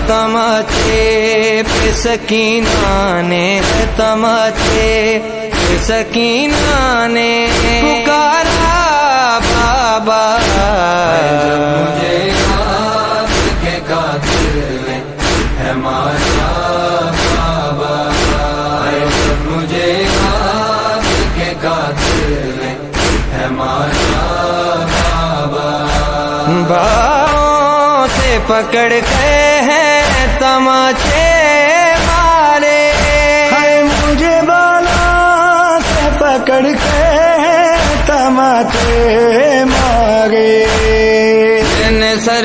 تماچے پہ سکینہ نے، تماچے پہ سکینہ نے پکارا بابا، جب مجھے یاد کے قاتل ہے مارا بابا، جب مجھے یاد کے قاتل ہے مارا بابا، باہوں سے پکڑ کے ہیں تماچے مارے، مجھے بالا سے پکڑ کے تماچے مارے، جن سر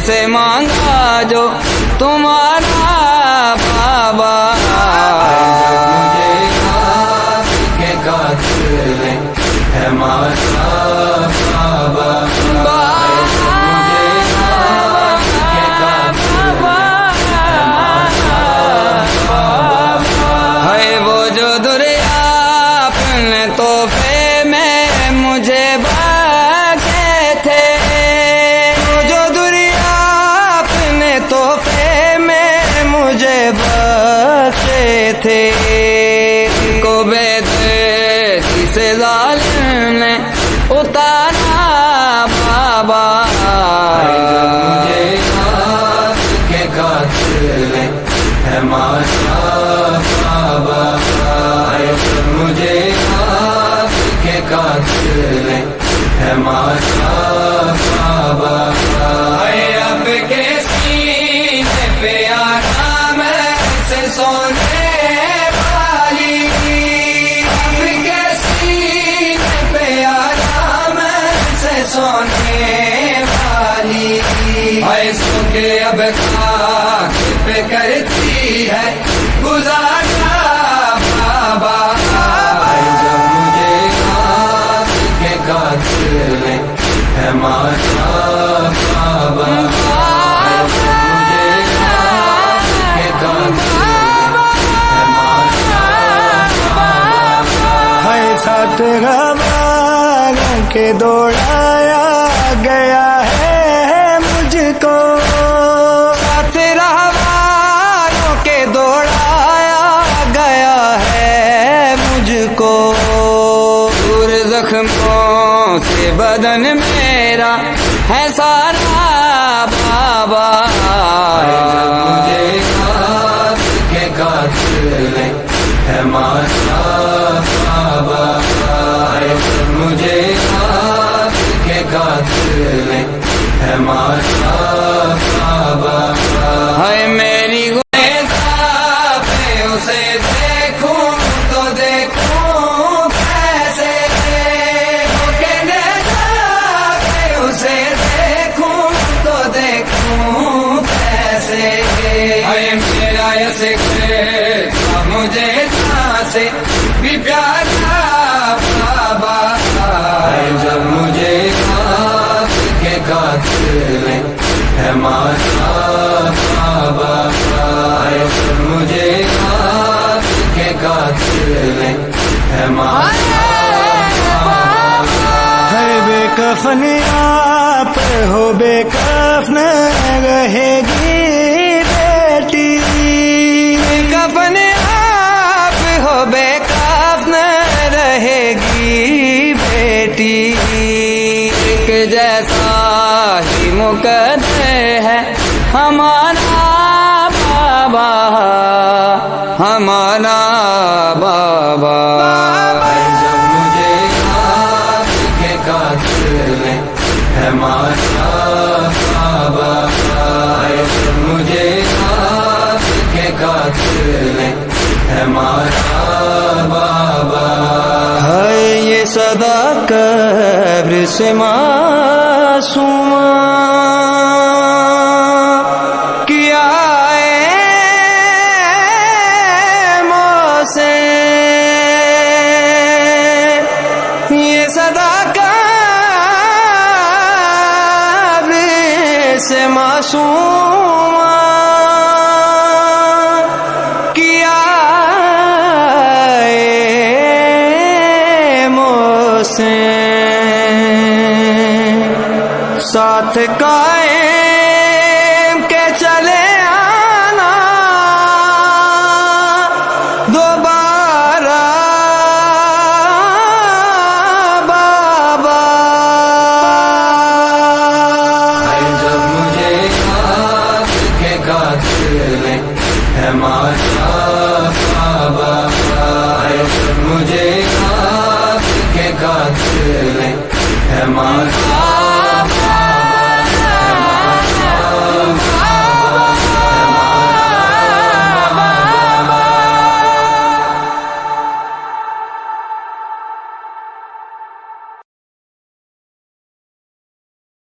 سے مانگا جو تمہارا بابا، مجھے یاد کے قاتل ہے مارا بابا، ہے وہ جو دریا اپنے تحفے میں مجھے بخشے تھے، وہ جو دریا اپنے تحفے میں مجھے بخشے تھے، کو بے دردی سے ظالم نے اتارا بابا، مجھے یاد کے قاتل ہے مارا بابا، مجھے یاد کے قاتل ہے مارا بابا، اب کے سینے پہ آرام سے سونے والی، اب کے سینے پہ آرام سے سونے والی، ایسوں کے اب خاک پہ کرتی ہے گزارا بابا، جب مجھے یاد کے قاتل ہے مارا بابا، مجھے یاد کے قاتل ہے مارا بابا، ہے ساتھ غموں کے دوڑایا گیا ہے مجھ کو، ساتھ رہواروں کے دوڑایا گیا ہے مجھ کو، دور زخموں سے بدن میرا ہے سارا بابا، مجھے یاد کے قاتل ہے مارا بابا، مجھے یاد کے قاتل ہے مارا بابا، ہے میری گناہ پہ اسے دیکھوں تو دیکھوں کیسے، وہ کہنے جا پہ اسے دیکھوں تو دیکھوں کیسے، ہے میرا ایسے مجھے جہاں سے بھی پیارا بابا، جب مجھے یاد کے قاتل ہے مارا بابا، مجھے یاد کے قاتل ہے مارا بابا، ہے بے کفن آپ ہو بے کفن رہے گی بیٹی، کفن آپ ہو بے کفن رہے گی بیٹی، ایک جیسا ہی مقدر ہے ہمارا بابا، ہمارا بابا، جب مجھے یاد کے قاتل ہے مارا بابا، مجھے یاد کے قاتل ہے مارا بابا، ہے یہ صدا قبر سے معصوم کیا ہے موسے، یہ صدا قبر سے معصوم